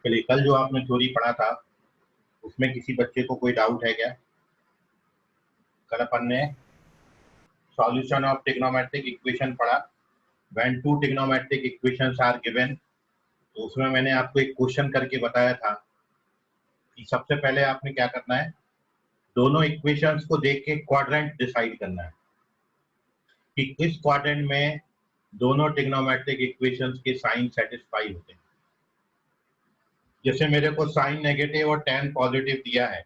चलिए, कल जो आपने थ्योरी पढ़ा था उसमें किसी बच्चे को कोई डाउट है क्या? कल अपन ने सॉल्यूशन ऑफ ट्रिग्नोमेट्रिक इक्वेशन पढ़ा, when two trigonometric equations are given. तो उसमें मैंने आपको एक क्वेश्चन करके बताया था कि सबसे पहले आपने क्या करना है, दोनों इक्वेशंस को देख के क्वाड्रेंट डिसाइड करना है कि किस क्वाड्रेंट में दोनों ट्रिग्नोमेट्रिक इक्वेशंस के साइन सेटिस्फाई होते हैं। जैसे मेरे को साइन नेगेटिव और tan पॉजिटिव दिया है,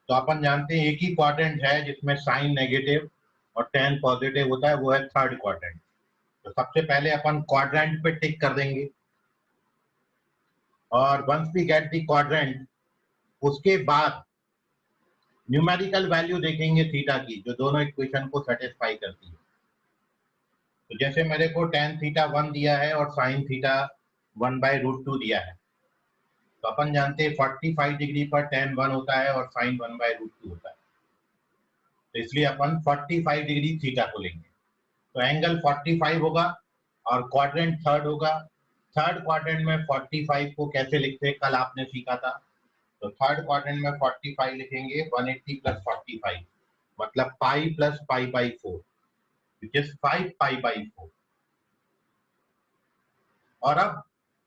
तो अपन जानते हैं एक ही क्वाड्रेंट है जिसमें साइन नेगेटिव और tan पॉजिटिव होता है, वो है थर्ड क्वाड्रेंट। तो सबसे पहले अपन क्वाड्रेंट पे टिक कर देंगे और once we get the quadrant, उसके बाद न्यूमेरिकल वैल्यू देखेंगे थीटा की जो दोनों इक्वेशन को सेटिस्फाई करती है। तो जैसे मेरे को tan थीटा 1 दिया है और sin थीटा 1/√2 दिया है, तो अपन जानते हैं 45 डिग्री पर tan 1 होता है और sin 1/√2 होता है, तो इसलिए अपन 45 डिग्री थीटा को लेंगे। तो एंगल 45 होगा और क्वाड्रेंट थर्ड होगा। थर्ड क्वाड्रेंट में 45 को कैसे लिखते हैं कल आपने सीखा था। तो थर्ड क्वाड्रेंट में 45 लिखेंगे 180 + 45, मतलब pi plus pi by 4, which is 5 pi by 4। और अब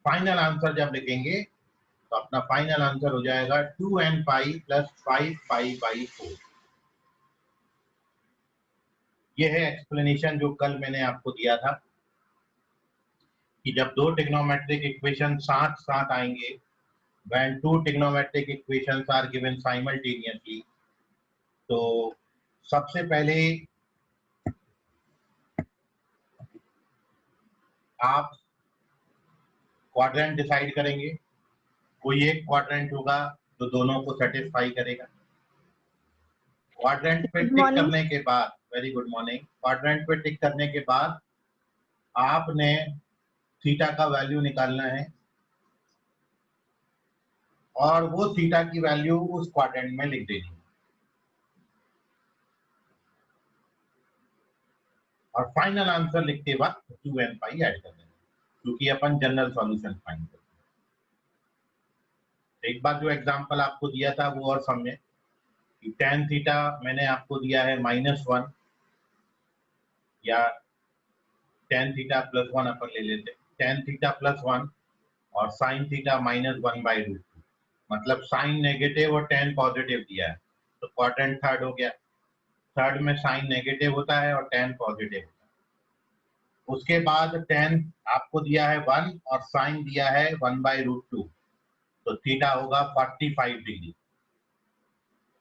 फाइनल आंसर जब लिखेंगे तो अपना फाइनल आंसर हो जाएगा 2n पाई + 5 पाई बाई 4। ये है एक्सप्लेनेशन जो कल मैंने आपको दिया था कि जब दो ट्रिग्नोमेट्रिक इक्वेशन साथ साथ आएंगे, when two trigonometric equations are given simultaneously, तो सबसे पहले आप क्वाड्रेंट डिसाइड करेंगे। कोई एक क्वाड्रेंट होगा जो दोनों को सेटिस्फाई करेगा। क्वाड्रेंट पे टिक करने के बाद, वेरी गुड मॉर्निंग, क्वाड्रेंट पे टिक करने के बाद आपने थीटा का वैल्यू निकालना है और वो थीटा की वैल्यू उस क्वाड्रेंट में लिख देनी है और फाइनल आंसर लिखते वक्त 2n पाई ऐड कर देना, क्योंकि अपन जनरल सॉल्यूशन फाइंड करते हैं। एक बार जो एग्जांपल आपको दिया था वो और समझे कि tan थीटा मैंने आपको दिया है -1 या tan थीटा +1 अपन ले लेते हैं, tan थीटा +1 और sin थीटा -1/√2, मतलब साइन नेगेटिव और tan पॉजिटिव दिया है, तो क्वाड्रेंट थर्ड हो गया। थर्ड में साइन नेगेटिव होता है और tan पॉजिटिव होता है। उसके बाद tan आपको दिया है 1 और साइन दिया है 1/√2, तो थीटा होगा 45 डिग्री।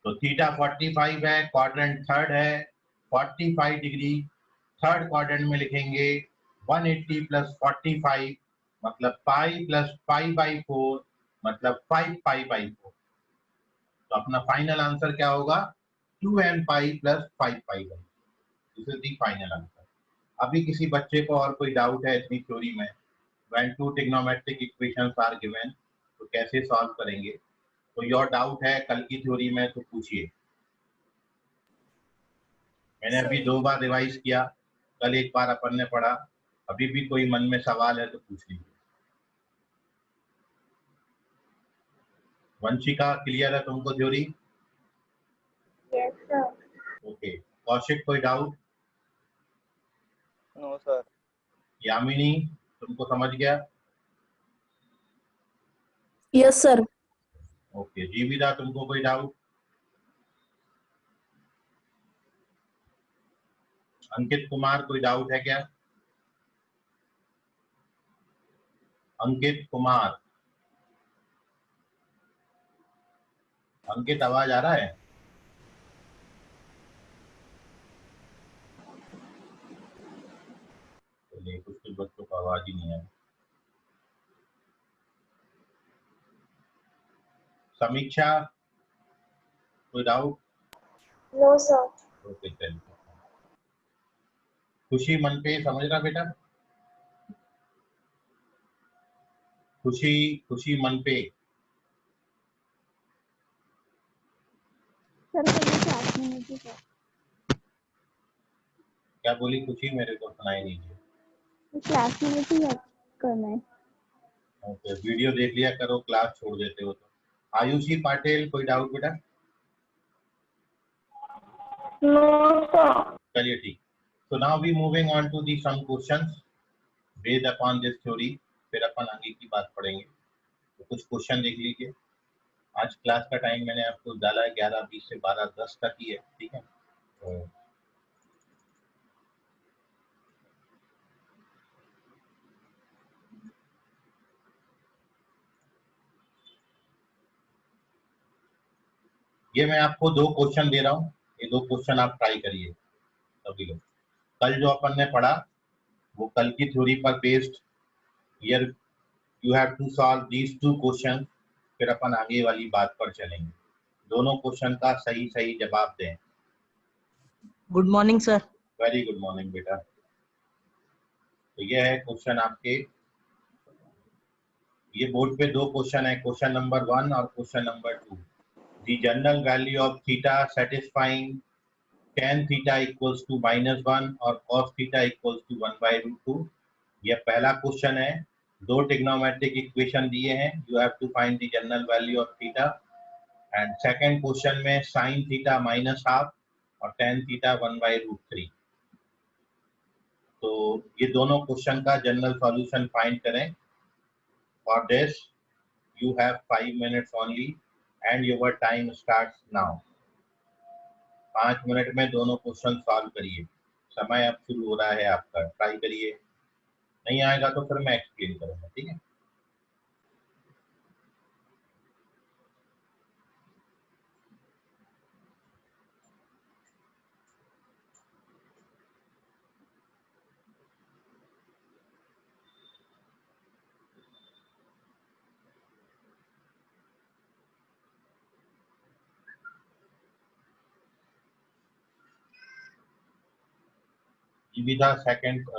तो थीटा 45 है, क्वाड्रेंट थर्ड है, 45 डिग्री थर्ड क्वाड्रेंट में लिखेंगे 180 + 45, मतलब पाई प्लस पाई बाई 4, मतलब 5 पाई बाई 4। तो अपना फाइनल आंसर क्या होगा, 2n pi + 5 pi by. This is the final answer. अभी किसी बच्चे को और कोई डाउट है इतनी थ्योरी में, when two trigonometric equations are given, तो कैसे सॉल्व करेंगे? कोई और डाउट है कल की थ्योरी में तो पूछिए। मैंने अभी 2 बार रिवाइज किया, कल एक बार अपन ने पढ़ा। अभी भी कोई मन में सवाल है तो पूछ लीजिए। वंशिका, क्लियर है तुमको theory? Yes sir. Okay. Kaushik, कोई डाउट? No sir. यामिनी, तुमको समझ गया? Yes sir. ओके। जीविदा, तुमको कोई डाउट? अंकित कुमार, कोई डाउट है क्या? अंकित कुमार, अंकित, आवाज आ रहा है? चलिए, कुछ बच्चों को आवाज ही नहीं है। समीक्षा, कोई डाउट? No sir. ओके, चलिए। खुशी मन पे समझ रहा बेटा? खुशी, खुशी मन पे। सर क्लास में नहीं सर। क्या बोली खुशी? मेरे को सुनाई नहीं दिया। क्लास में नहीं करना है। ओके, वीडियो देख लिया करो, क्लास छोड़ देते हो तो। आयुषी पाटिल, कोई डाउट बेटा? No, sir. चलिए ठीक। So now we moving on to the some questions based upon this theory। फिर अपन आगे की बात पढ़ेंगे। तो कुछ क्वेश्चन देख लीजिए। आज क्लास का टाइम मैंने आपको डाला है 11:20 से 12:10 तक ही है, ठीक है। तो ये मैं आपको 2 क्वेश्चन दे रहा हूँ, ये 2 क्वेश्चन आप ट्राई करिए सभी लोग। कल जो अपन ने पढ़ा वो कल की थ्योरी पर based, here you have to solve these 2 question. फिर अपन आगे वाली बात पर चलेंगे। दोनों क्वेश्चन का सही सही जवाब दें। Good morning sir. Very good morning बेटा। तो ये है क्वेश्चन आपके, ये बोर्ड पे 2 क्वेश्चन है, क्वेश्चन नंबर 1 और question number 2। The general value of theta satisfying tan theta equals to -1 और cos थीटा इक्वल्स टू 1/√2। ये पहला क्वेश्चन है। 2 ट्रिग्नोमेट्रिक इक्वेशन दिए हैं, you have to find the general value of theta. And second question में sin theta -12 और tan theta 1/√3। तो ये दोनों क्वेश्चन का जनरल सॉल्यूशन फाइंड करें। For this you have 5 minutes only and your time starts now। 5 minute में दोनों question solve करिए। समय अब शुरू हो रहा है आपका, ट्राई करिए। नहीं आएगा तो फिर मैं एक्सप्लेन करूंगा, ठीक है। जीविता सेकंड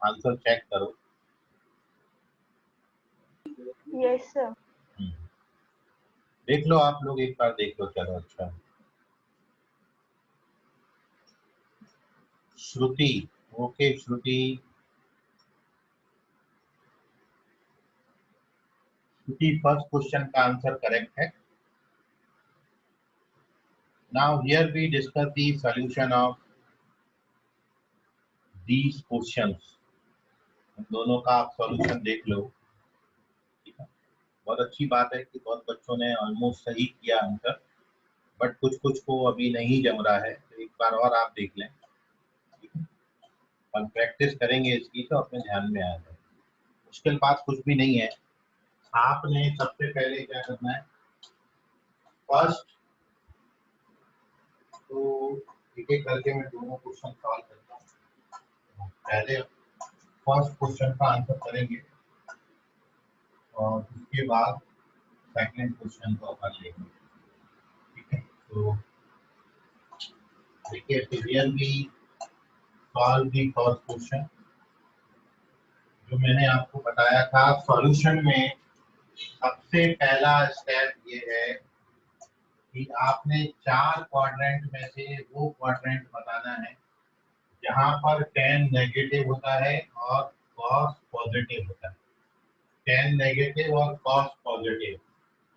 आंसर चेक करो। Yes, sir. देख लो आप लोग, एक बार देख लो। चलो अच्छा। Shruti, okay Shruti. Shruti first question का आंसर करेक्ट है। Now here we discuss the solution of these questions. दोनों का आप सॉल्यूशन देख लो, ठीक है। बहुत अच्छी बात है कि बहुत बच्चों ने ऑलमोस्ट सही किया आंसर, बट कुछ कुछ को अभी नहीं जम रहा है। तो एक बार और आप देख लें, ठीक है। और प्रैक्टिस करेंगे इसकी तो अपने ध्यान में आ जाए। मुश्किल बात कुछ भी नहीं है। आपने सबसे पहले क्या करना है, फर्स्ट तो एक एक करके मैं दोनों क्वेश्चन सॉल्व करता हूँ। पहले फर्स्ट क्वेश्चन का आंसर करेंगे और उसके बाद सेकंड क्वेश्चन को अपन लेंगे, ठीक है। तो देखिए, here we solve the first question. जो मैंने आपको बताया था सॉल्यूशन में सबसे पहला स्टेप ये है कि आपने 4 क्वाड्रेंट में से वो क्वाड्रेंट बताना है जहां पर tan नेगेटिव होता है और cos पॉजिटिव होता है। tan नेगेटिव और cos पॉजिटिव।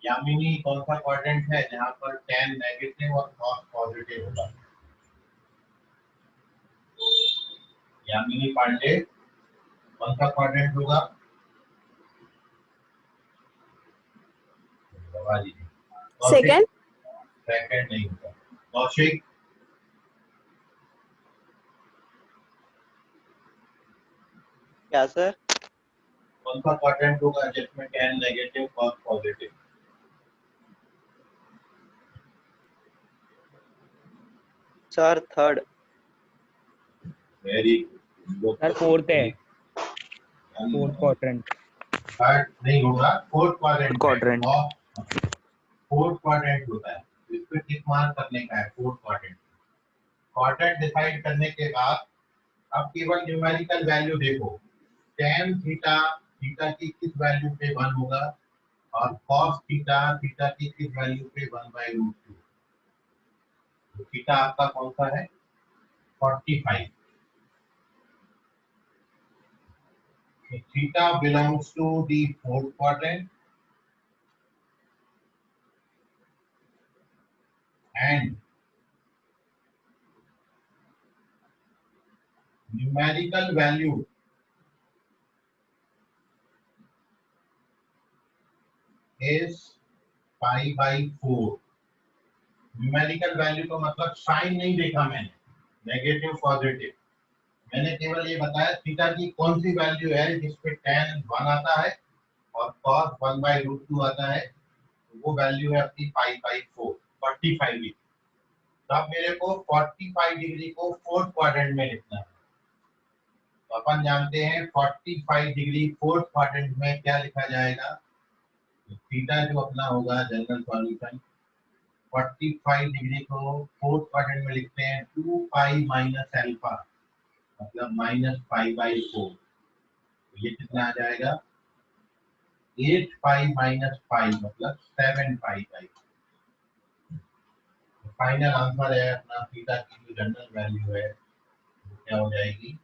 यामिनी, कौन सा क्वाड्रेंट है जहां पर tan नेगेटिव और cos पॉजिटिव होगा? यामिनी पांडे, कौन सा क्वाड्रेंट होगा? Second. सेकंड नहीं होगा। कौशिक, क्या सर? कौन सा क्वाड्रेंट होगा जिसमें tan negative cos positive? Sir third. Very good. Sir fourth है, फोर्थ क्वाड्रेंट। थर्ड नहीं होगा, fourth quadrant. Quadrant. Fourth quadrant होता है, इस पे टिक मार्क करने का है। फोर्थ क्वाड्रेंट, क्वाड्रेंट डिसाइड करने के बाद अब केवल न्यूमेरिकल वैल्यू देखो। tan थीटा, थीटा की किस वैल्यू पे 1 होगा और cos थीटा, थीटा की किस वैल्यू पे 1/√2। तो थीटा आपका कौन सा है? 45। theta belongs to the fourth quadrant and numerical value is pi by 4. Numerical value का मतलब साइन नहीं देखा मैंने, नेगेटिव पॉजिटिव, मैंने केवल ये बताया थीटा की कौन सी वैल्यू है जिसपे tan 1 आता है और cos 1/√2 आता है, तो वो वैल्यू है अपनी पाई बाई 4, 45 डिग्री। तो अब मेरे को 45 डिग्री को फोर्थ क्वाड्रेंट में लिखना है। तो अपन जानते हैं 45 डिग्री फोर्थ क्वाड्रेंट में क्या लिखा जाएगा, तो थीटा जो अपना होगा जनरल सॉल्यूशन 45 डिग्री को फोर्थ क्वाड्रेंट में लिखते हैं 2 पाई माइनस अल्फा, मतलब माइनस पाई बाई 4। ये कितना आ जाएगा 8 पाई माइनस पाई, मतलब 7 पाई बाई। फाइनल आंसर है अपना थीटा की जो जनरल वैल्यू है वो क्या हो जाएगी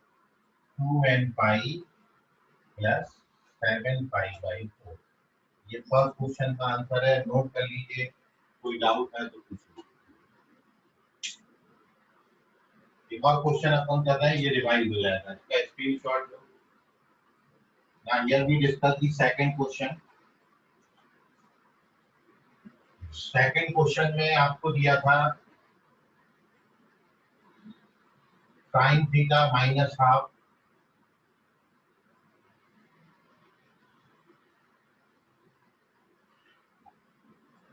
2n pi plus 7 pi by 4। ये फर्स्ट क्वेश्चन का आंसर है, नोट कर लीजिए, कोई डाउट है तो पूछिए। एक और क्वेश्चन अपन कर रहे हैं, ये रिवाइज हो जाएगा, इसका screenshot low. Now here we discuss the second question. Second question में आपको दिया था sin थीटा माइनस हाफ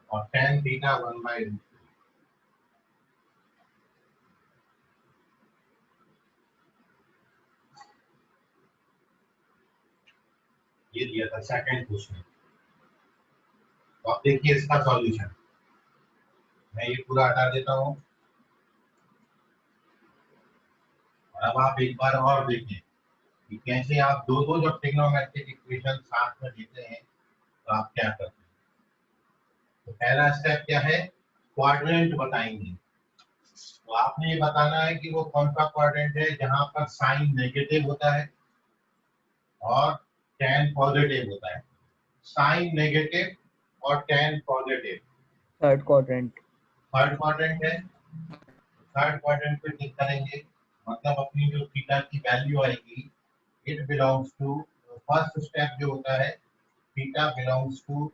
और tan थीटा 1/√3। ये दिया था सेकंड क्वेश्चन। तो अब देखिए इसका सॉल्यूशन, मैं ये पूरा हटा देता हूँ और अब आप एक बार और देखिए कि कैसे आप दो दो जब ट्रिग्नोमेट्रिक इक्वेशन साथ में देते हैं तो आप क्या करते हैं। तो पहला स्टेप क्या है, क्वाड्रेंट बताएंगे। तो आपने ये बताना है कि वो कौन सा क्वाड्रेंट है जहां पर साइन नेगेटिव होता है और tan पॉजिटिव होता है। साइन नेगेटिव और tan positive third quadrant. Third quadrant है। थर्ड क्वाड्रेंट पे क्लिक करेंगे, मतलब अपनी जो थीटा की वैल्यू आएगी it belongs to, first step जो होता है theta belongs to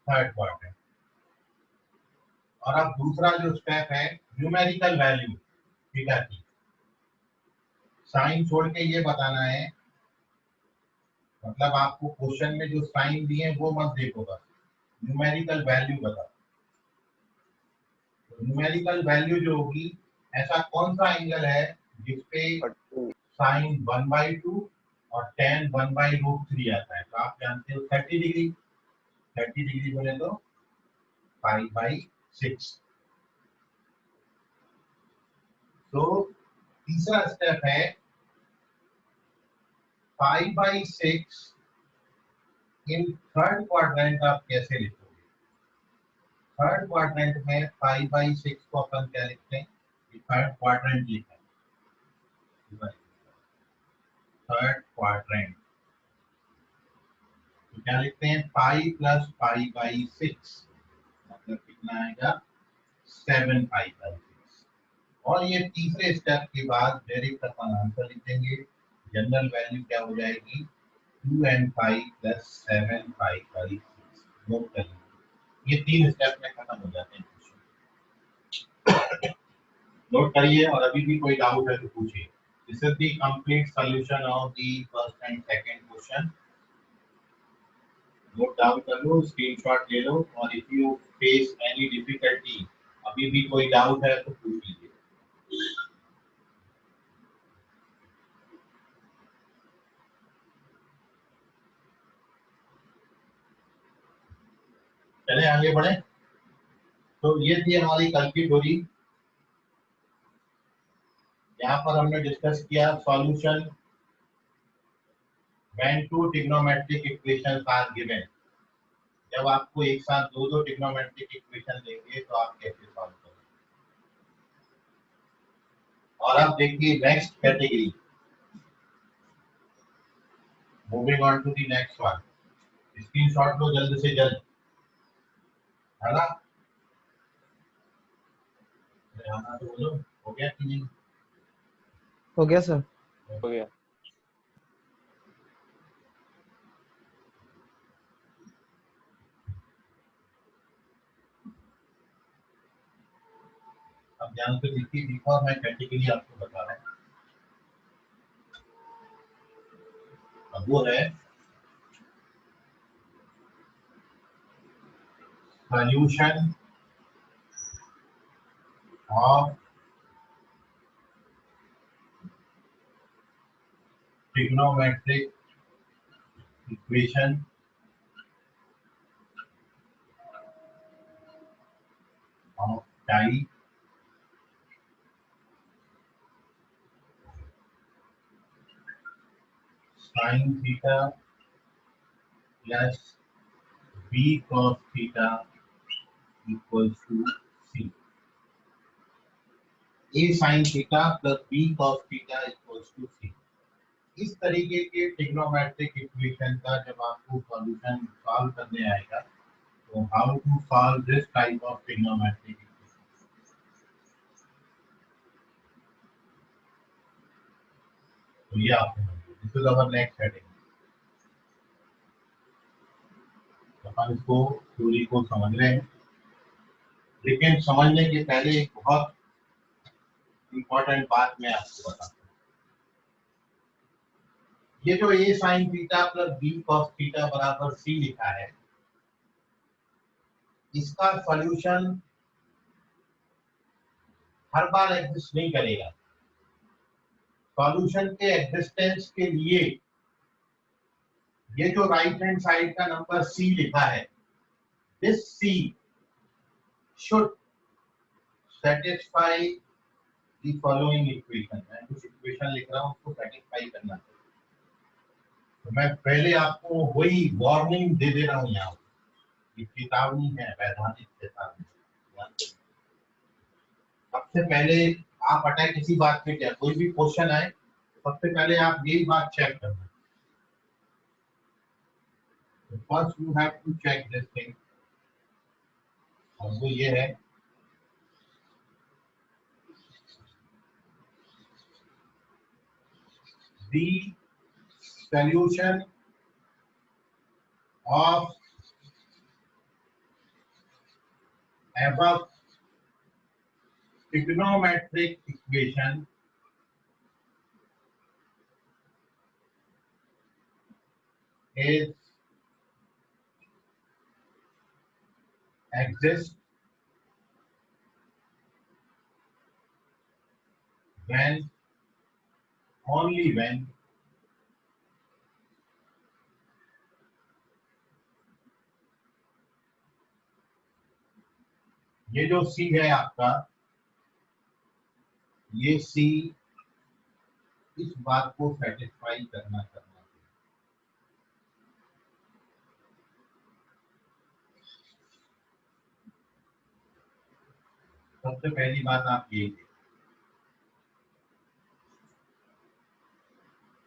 third quadrant. और अब दूसरा जो स्टेप है न्यूमेरिकल वैल्यू थीटा की, साइन छोड़ के ये बताना है, मतलब आपको क्वेश्चन में जो साइन दिए वो मत देखो, बस न्यूमेरिकल वैल्यू बताओ। तो न्यूमेरिकल वैल्यू जो होगी, ऐसा कौन सा एंगल है जिसपे साइन 1/2 और tan 1/√3 आता है। तो आप जानते हो 30 डिग्री, 30 डिग्री बोले तो π/6। तो तीसरा स्टेप है π/6 इन थर्ड क्वाड्रेंट आप कैसे लिखोगे। थर्ड क्वाड्रेंट में π/6 को अपन क्या लिखते हैं, थर्ड क्वाड्रेंट लिखा है, थर्ड क्वाड्रेंट तो क्या लिखते हैं पाई प्लस π/6, मतलब कितना आएगा 7 π/6। और ये तीसरे स्टेप के बाद डायरेक्ट अपन आंसर लिख देंगे, जनरल वैल्यू क्या हो जाएगी 2n पाई प्लस 7 π/6। नोट कर लीजिए, ये तीन स्टेप में खत्म हो जाते हैं क्वेश्चन। नोट करिए और अभी भी कोई डाउट है तो पूछिए। This is the complete solution of the first and second question. Note down कर लो, स्क्रीनशॉट ले लो, और if you face any difficulty, अभी भी कोई डाउट है तो पूछ लीजिए। चले आगे बढ़े। तो ये थी हमारी कल की थ्योरी। यहाँ पर हमने डिस्कस किया solution when two trigonometric equations are given. जब आपको एक साथ दो दो ट्रिग्नोमेट्रिक इक्वेशन देंगे तो आप कैसे सॉल्व करेंगे। और अब देखिए next category, moving on to the next one. Screenshot लो जल्द से जल्द, है ना? हाँ तो बोलो, हो गया कि नहीं? हो गया सर। हो गया। अब ध्यान से देखिए, देखो मैं प्रैक्टिकली आपको बता रहा हूँ। अब वो है solution of trigonometric equation of type sin theta plus b cos theta equals to c। a sin theta plus b cos theta equals to c। इस तरीके के ट्रिग्नोमेट्रिक इक्वेशन का जब आपको सॉल्यूशन सॉल्व करने आएगा तो how to solve this type of trigonometric equation, तो ये आपको this is our next heading. अपन इसको थ्योरी को समझ रहे हैं, लेकिन समझने के पहले एक बहुत इंपॉर्टेंट बात मैं आपको बताता हूँ। ये जो a sin theta plus b cos theta बराबर c लिखा है, इसका सॉल्यूशन हर बार एग्जिस्ट नहीं करेगा। सॉल्यूशन के एग्जिस्टेंस के लिए ये जो राइट हैंड साइड का नंबर c लिखा है, this c should satisfy the following equation. मैं कुछ इक्वेशन लिख रहा हूँ, उसको सेटिस्फाई करना चाहिए। तो मैं पहले आपको वही वार्निंग दे दे रहा हूँ, यहाँ ये चेतावनी है, वैधानिक चेतावनी। सबसे पहले आप हटाए किसी बात पे, क्या कोई भी क्वेश्चन आए सबसे पहले आप यही बात चेक करना। First you have to check this thing, और वो ये है the solution of above trigonometric equation is exists when only when ये जो C है आपका, ये C इस बात को सेटिस्फाई करना चाहिए। सबसे पहली बात आप ये,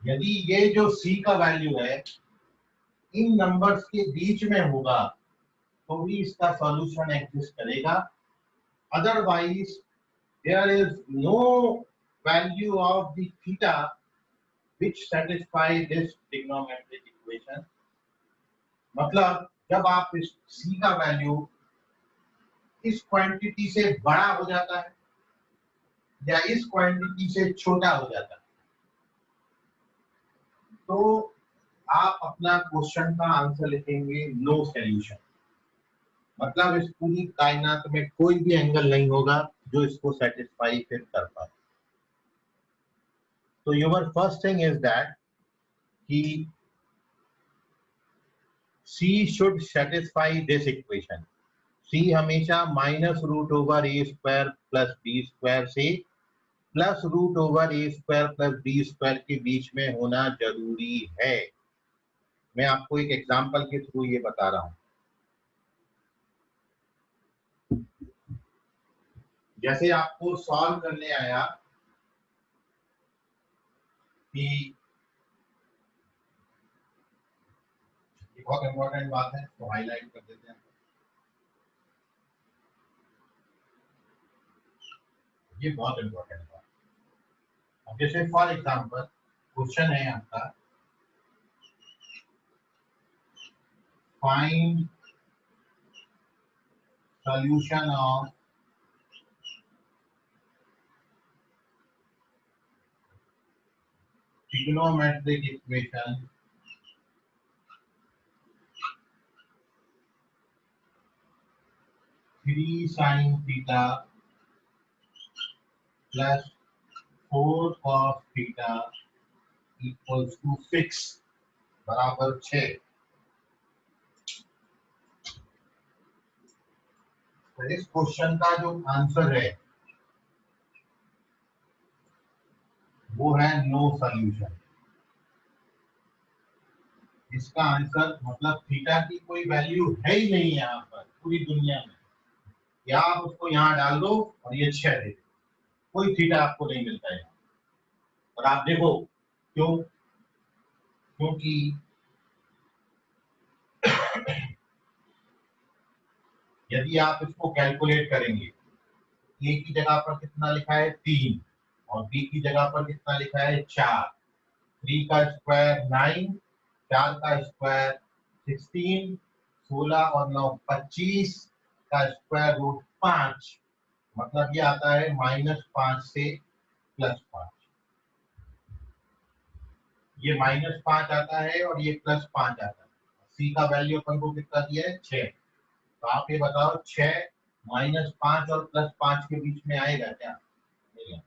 यदि ये जो C का वैल्यू है इन नंबर्स के बीच में होगा तो भी इसका सॉल्यूशन एग्जिस्ट करेगा। Otherwise there is no value of the theta which satisfy this trigonometric equation. मतलब जब आप इस C का वैल्यू इस क्वांटिटी से बड़ा हो जाता है या इस क्वांटिटी से छोटा हो जाता है, तो आप अपना क्वेश्चन का आंसर लिखेंगे नो सॉल्यूशन। मतलब इस पूरी कायनात में कोई भी एंगल नहीं होगा जो इसको सेटिस्फाई फिर कर पाए। तो your first thing is that कि C should satisfy this equation. C हमेशा माइनस रूट ओवर ए स्क्वायर प्लस बी स्क्वायर से प्लस रूट ओवर ए स्क्वायर प्लस बी स्क्वायर के बीच में होना जरूरी है। मैं आपको एक एग्जांपल के थ्रू ये बता रहा हूं। जैसे आपको सॉल्व करने आया कि बहुत इंपॉर्टेंट बात है, तो हाईलाइट कर देते हैं। ये बहुत इंपॉर्टेंट बात। अब जैसे फॉर एग्जांपल क्वेश्चन है आपका, find solution of trigonometric equation three sine theta plus 4 cos theta equals to 6 बराबर 6। तो इस क्वेश्चन का जो आंसर है वो है नो सॉल्यूशन। इसका आंसर मतलब थीटा की कोई वैल्यू है ही नहीं यहाँ पर पूरी दुनिया में। या आप उसको यहाँ डाल दो और ये 6 दे दो, कोई थीटा आपको नहीं मिलता है। और आप देखो क्यों, क्योंकि यदि आप इसको कैलकुलेट करेंगे, ए की जगह पर कितना लिखा है 3 और बी की जगह पर कितना लिखा है 4, 3 का स्क्वायर 9, 4 का स्क्वायर 16, 16 और 9 25 का स्क्वायर रूट 5, मतलब ये आता है -5 से +5। ये -5 आता है और ये +5 आता है। सी का वैल्यू अपन को कितना दिया है 6। तो आप ये बताओ 6 -5 और +5 के बीच में आएगा क्या? नहीं आएगा,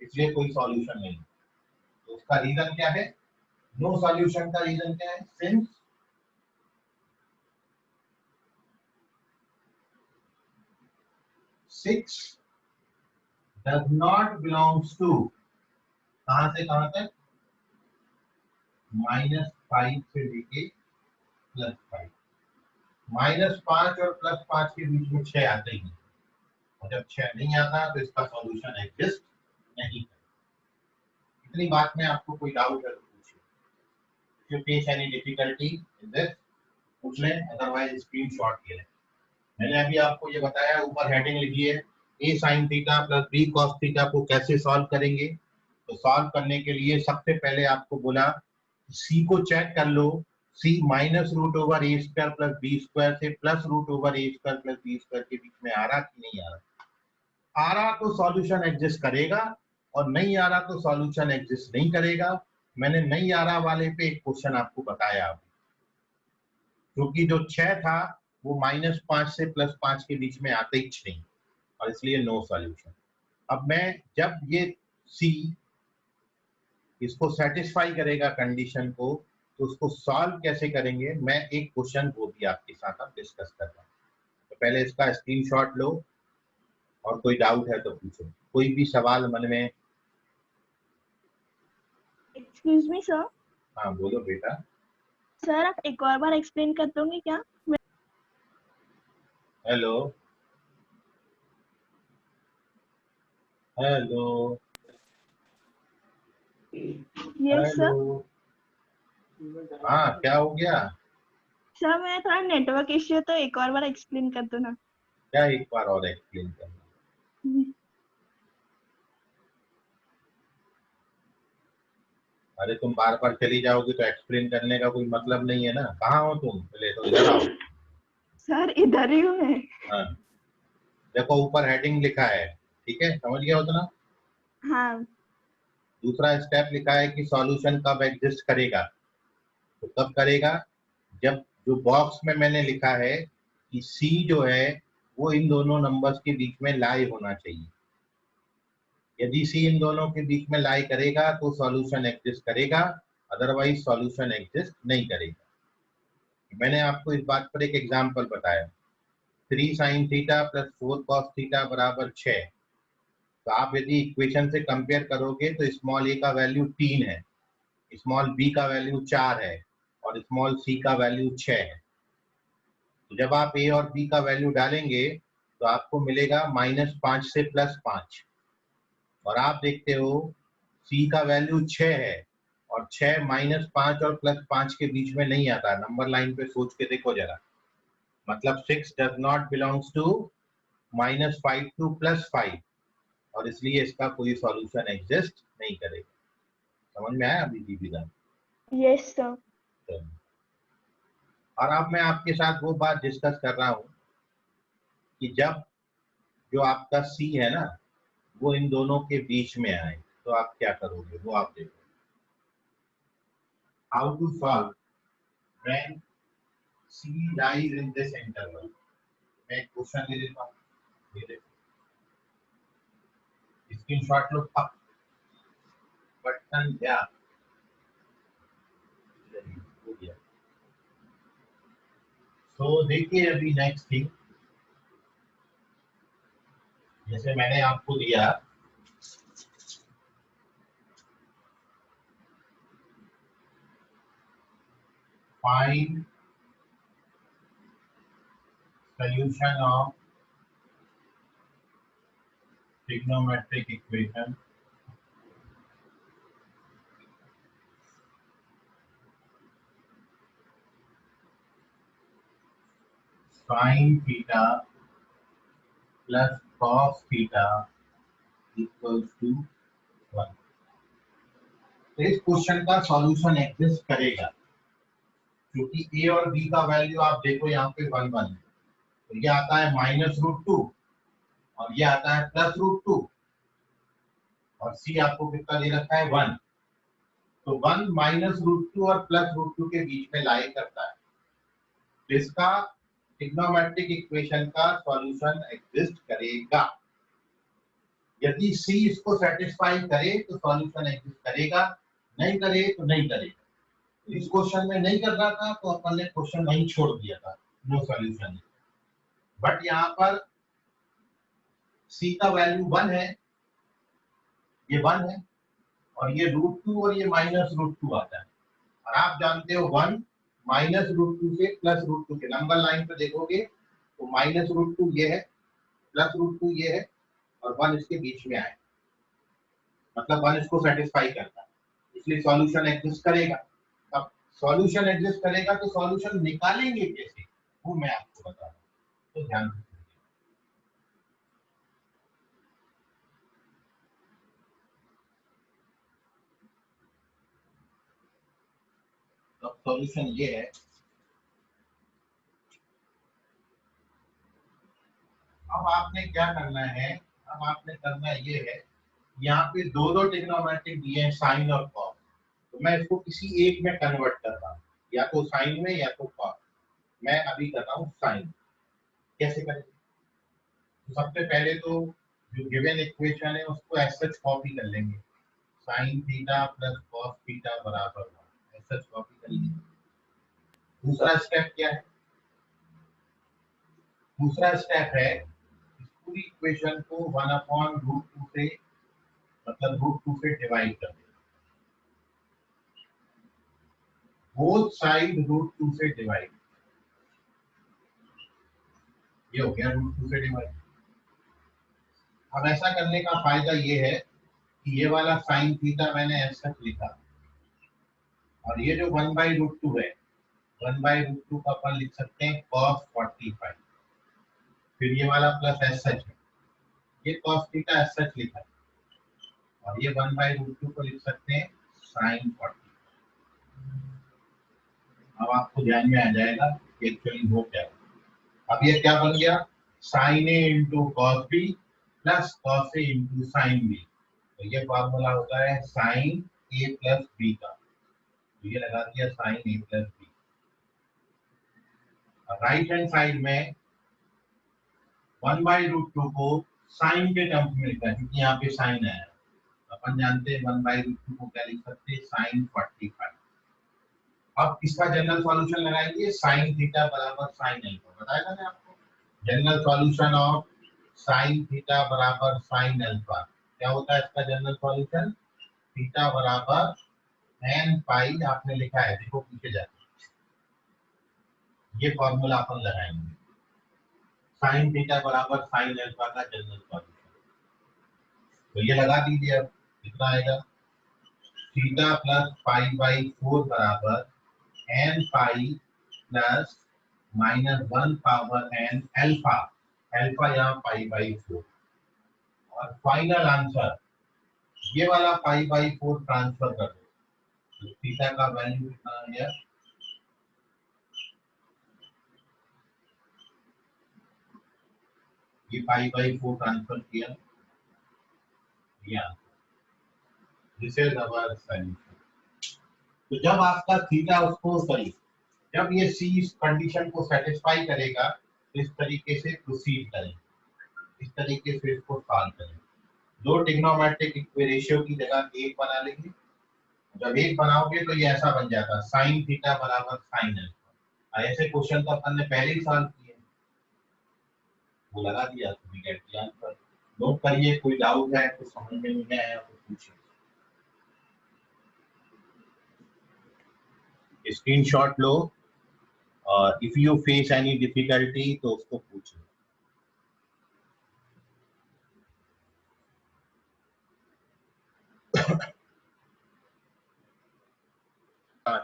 इसलिए कोई सॉल्यूशन नहीं। तो उसका रीजन क्या है? नो सॉल्यूशन का रीजन क्या है? Since six does not belongs to, कहां से कहां तक? -5 से लेके +5। -5 और +5 के बीच में 6 आते ही नहीं, और जब 6 नहीं आता तो इसका सॉल्यूशन एग्जिस्ट नहीं है। इतनी बात में आपको कोई डाउट है तो पूछिए। If you face any difficulty in this, पूछ लें, अदरवाइज स्क्रीनशॉट ले लें। मैंने अभी आपको ये बताया, ऊपर हेडिंग लिखी है a sin theta plus b cos theta को कैसे सॉल्व करेंगे। तो सॉल्व करने के लिए सबसे पहले आपको बोला c को चेक कर लो, c -√a² प्लस b² से +√a² प्लस b² के बीच में आ रहा कि नहीं आ रहा। आ रहा तो सॉल्यूशन एग्जिस्ट करेगा, और नहीं आ रहा तो सॉल्यूशन एग्जिस्ट नहीं करेगा। मैंने नहीं आ रहा वाले पे एक क्वेश्चन आपको बताया अभी, क्योंकि जो 6 था वो -5 से +5 के बीच में आते ही नहीं, और इसलिए नो सॉल्यूशन। अब मैं जब ये सी इसको सेटिस्फाई करेगा कंडीशन को, तो उसको सॉल्व कैसे करेंगे, मैं एक क्वेश्चन वो भी आपके साथ अब डिस्कस कर रहा हूँ। तो पहले इसका स्क्रीनशॉट लो, और कोई डाउट है तो पूछो, कोई भी सवाल मन में। Excuse me sir. हाँ बोलो बेटा। सर आप एक और बार एक्सप्लेन कर दोगे क्या? Hello hello yes sir. Hello. हाँ क्या हो गया? सर मैं थोड़ा नेटवर्क इश्यू, तो एक और बार एक्सप्लेन कर दो ना। क्या एक बार और एक्सप्लेन करना? अरे तुम बार बार चली जाओगी तो एक्सप्लेन करने का कोई मतलब नहीं है ना। कहाँ हो तुम? पहले तो इधर आओ। सर इधर ही हूँ मैं। हाँ देखो ऊपर हेडिंग लिखा है, ठीक है, समझ गया उतना। हाँ दूसरा स्टेप लिखा है कि सॉल्यूशन कब एग्जिस्ट करेगा। तो कब करेगा? जब जो बॉक्स में मैंने लिखा है कि सी जो है वो इन दोनों नंबर्स के बीच में लाई होना चाहिए। यदि सी इन दोनों के बीच में लाई करेगा तो सॉल्यूशन एग्जिस्ट करेगा, अदरवाइज सॉल्यूशन एग्जिस्ट नहीं करेगा। मैंने आपको इस बात पर एक एग्जांपल बताया, 3 sin theta plus 4 cos theta बराबर 6। तो आप यदि इक्वेशन से कंपेयर करोगे तो स्मॉल ए का वैल्यू 3 है, स्मॉल बी का वैल्यू 4 है, और स्मॉल सी का वैल्यू 6 है। तो जब आप ए और बी का वैल्यू डालेंगे तो आपको मिलेगा -5 से +5, और आप देखते हो सी का वैल्यू 6 है और 6 -5 और +5 के बीच में नहीं आता। नंबर लाइन पे सोच के देखो जरा, मतलब 6 does not belongs to -5 to +5, और इसलिए इसका कोई सॉल्यूशन एग्जिस्ट नहीं करेगा। समझ में आया अभी जी विधान? Yes sir. और अब मैं आपके साथ वो बात डिस्कस कर रहा हूँ कि जब जो आपका सी है ना वो इन दोनों के बीच में आए तो आप क्या करोगे, वो आप देखो। How to solve when C lies in this interval. मैं एक क्वेश्चन ले लेता हूँ, ये देखो, स्क्रीनशॉट लो, बटन क्या हो गया। तो देखिए अभी नेक्स्ट थिंग, जैसे मैंने आपको दिया find solution of trigonometric equation sin theta plus cos theta equals to 1। तो इस क्वेश्चन का सॉल्यूशन एग्जिस्ट करेगा क्योंकि a और b का वैल्यू आप देखो यहाँ पे 1 1 है, तो ये आता है -√2 और ये आता है +√2 और c आपको कितना दे रखा है 1, तो 1 -√2 और +√2 के बीच में लाई करता है। तो इसका ट्रिग्नोमेट्रिक इक्वेशन का सॉल्यूशन एग्जिस्ट करेगा। यदि C इसको सेटिस्फाई करे तो सॉल्यूशन एग्जिस्ट करेगा, नहीं करे तो नहीं करेगा। इस क्वेश्चन में नहीं कर रहा था तो अपन ने क्वेश्चन वहीं छोड़ दिया था, नो सॉल्यूशन। बट यहाँ पर C का वैल्यू 1 है, ये 1 है और ये √2 और ये -√2 आता है। और आप जानते हो 1 -√2 से +√2 के नंबर लाइन पे देखोगे तो -√2 ये है, +√2 ये है और 1 इसके बीच में आए, मतलब 1 इसको सेटिस्फाई करता है, इसलिए सॉल्यूशन एग्जिस्ट करेगा। अब सॉल्यूशन एग्जिस्ट करेगा तो सॉल्यूशन निकालेंगे कैसे, वो मैं आपको बता रहा हूँ, तो ध्यान रखिए। तो सॉल्यूशन ये है, अब आपने क्या करना है, अब आपने करना ये है, यहाँ पे दो ट्रिग्नोमेट्रिक दिए हैं साइन और कॉस, तो मैं इसको किसी एक में कन्वर्ट कर रहा हूँ, या तो साइन में या तो कॉस। मैं अभी कर रहा हूँ साइन। कैसे करें? तो सबसे पहले तो जो गिवन इक्वेशन है उसको एज सच कॉपी कर लेंगे, sign theta plus cos theta बराबर 1, एज सच कॉपी कर लेंगे। दूसरा स्टेप क्या है? दूसरा स्टेप है इस पूरी इक्वेशन को 1/√2 से, मतलब √2 से डिवाइड कर दें, बोथ साइड √2 से डिवाइड, ये हो गया √2 से डिवाइड। अब ऐसा करने का फायदा ये है कि ये वाला साइन थीटा मैंने एज सच लिखा और ये जो 1/√2 है, 1/√2 का अपन लिख सकते हैं cos 45, फिर ये वाला प्लस एज सच है, ये cos थीटा एज सच लिखा और ये 1/√2 को लिख सकते हैं sin 40। अब आपको ध्यान में आ जाएगा कि एक्चुअली हो क्या है। अब ये क्या बन गया, sin A into cos B plus cos A into sine B, तो ये फॉर्मूला होता है sin A प्लस बी का, तो ये लगा दिया sin A plus B. Right hand side में 1/√2 को साइन के टर्म्स में लिखा है क्योंकि यहाँ पे साइन है, अपन जानते हैं 1/√2 को क्या लिख सकते हैं sin 45। अब इसका जनरल सॉल्यूशन लगाएंगे, sin थीटा बराबर sin अल्फा, बताया था ना आपको, general solution of sin theta बराबर sin अल्फा क्या होता है इसका जनरल सॉल्यूशन, थीटा बराबर n पाई, आपने लिखा है देखो पीछे जाके, ये फॉर्मूला अपन लगाएंगे, sin थीटा बराबर sin अल्फा का जनरल सॉल्यूशन, तो ये लगा दीजिए। अब कितना आएगा थीटा प्लस पाई बाई 4 बराबर n pi plus -1 power n alpha, alpha यहाँ पाई बाई 4। और फाइनल आंसर ये वाला पाई बाई 4 ट्रांसफर कर दो, तो थीटा का वैल्यू कितना आ गया, ये पाई बाई 4 ट्रांसफर किया, दिस इज आवर सॉल्यूशन। तो जब आपका थीटा उसको सॉरी जब ये सी इस कंडीशन को सेटिस्फाई करेगा तो इस तरीके से प्रोसीड करें, इस तरीके से इसको सॉल्व करें। दो ट्रिग्नोमेट्रिक रेशियो की जगह एक बना लेंगे, जब एक बनाओगे तो ये ऐसा बन जाता साइन थीटा बराबर साइन अल्फा। ऐसे क्वेश्चन तो अपन ने पहले ही सॉल्व किए, वो लगा दिया तो गेट किया आंसर। नोट करिए, कोई डाउट है तो समझ में नहीं आया तो पूछिए। स्क्रीनशॉट लो और if you face any difficulty तो उसको पूछो।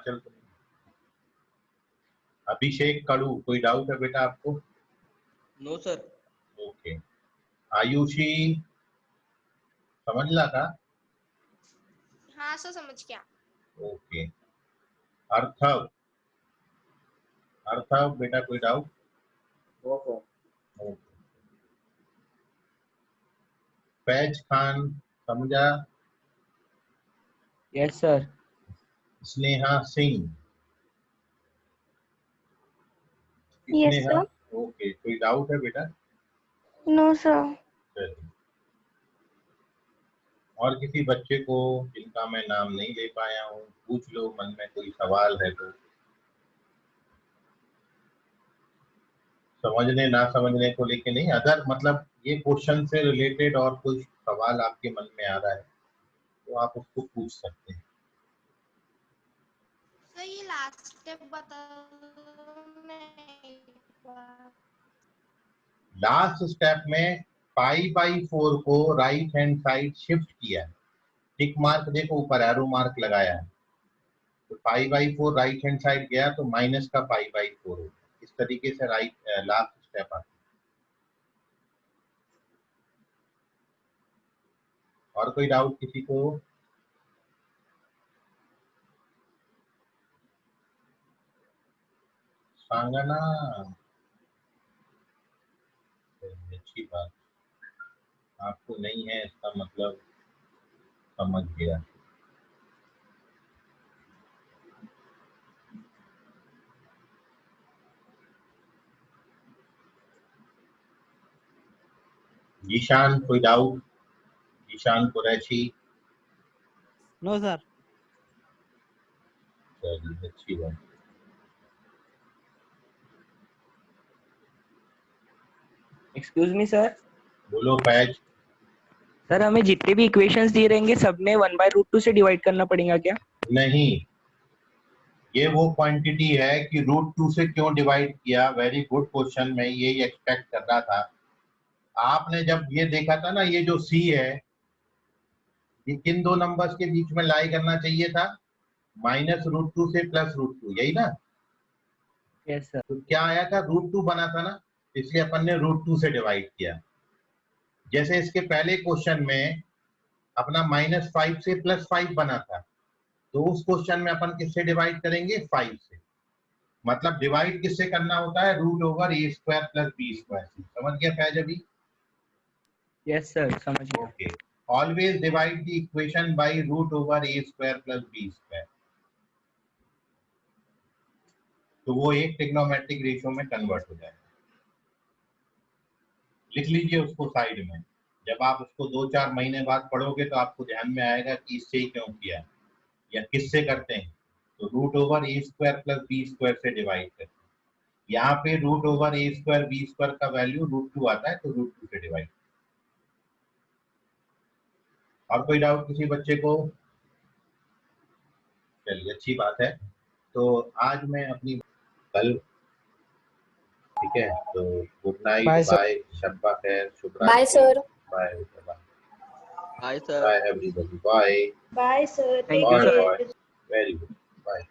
चल अभिषेक कड़ू, कोई डाउट है बेटा आपको? No sir. ओके, आयुषी समझ ला था? हाँ सर समझ गया। ओके, अर्थव, अर्थव बेटा कोई डाउट? ओके, फैज खान समझा? Yes sir. Sneha Singh, yes Sneha, sir. Okay, कोई डाउट है बेटा? No sir. चलिए, और किसी बच्चे को जिनका मैं नाम नहीं ले पाया हूँ पूछ लो, मन में कोई सवाल है तो। समझने ना समझने को लेके नहीं, अगर मतलब ये क्वेश्चन से रिलेटेड और कोई सवाल आपके मन में आ रहा है तो आप उसको पूछ सकते हैं। सर ये लास्ट स्टेप बता दो ना एक बार। लास्ट स्टेप में पाई बाई 4 को राइट हैंड साइड शिफ्ट किया है, टिक मार्क देखो ऊपर एरो मार्क लगाया है, तो pi by 4 right hand side गया तो माइनस का पाई बाई 4 हो, इस तरीके से राइट लास्ट स्टेप आता है। और कोई डाउट किसी को? सांगना, अच्छी बात, आपको नहीं है इसका मतलब समझ गया। ईशान कोई doubt? Ishaan Qureshi? No sir. चलिए अच्छी बात। Excuse me sir. बोलो फैज। सर हमें जितने भी इक्वेशंस दिए रहेंगे सब में 1/√2 से डिवाइड करना पड़ेगा क्या? नहीं, ये वो क्वांटिटी है कि √2 से क्यों डिवाइड किया, वेरी गुड क्वेश्चन, मैं यही एक्सपेक्ट कर रहा था। आपने जब ये देखा था ना, ये जो सी है ये किन दो नंबर्स के बीच में लाई करना चाहिए था, -√2 से +√2, यही ना? Yes sir. तो क्या आया था, √2 बना था ना, इसलिए अपन ने √2 से डिवाइड किया। जैसे इसके पहले क्वेश्चन में अपना -5 से +5 बना था, तो उस क्वेश्चन में अपन किससे डिवाइड करेंगे, 5 से। मतलब डिवाइड किससे करना होता है, √a² + b²। समझ गया फैज अभी? यस सर समझ गया। Okay, always divide the equation by √a² + b²। तो वो एक ट्रिग्नोमेट्रिक रेशियो में कन्वर्ट हो जाएगा। लिख लीजिए उसको साइड में, जब आप उसको 2-4 महीने बाद पढ़ोगे तो आपको ध्यान में आएगा कि इससे ही क्यों किया या किससे करते हैं। तो √a² + b² से डिवाइड करते हैं। यहाँ पे √a² b² का वैल्यू √2 आता है, तो √2 से डिवाइड। और कोई डाउट किसी बच्चे को? चलिए अच्छी बात है। तो आज मैं अपनी कल, ठीक है, तो गुड नाइट, बाय, शब्बा खैर, शुभ रात्रि, bye sir. Bye. Bye, sir. Bye everybody. Bye. Bye, sir. Thank Take you, sir. care. Bye. Very good. Bye.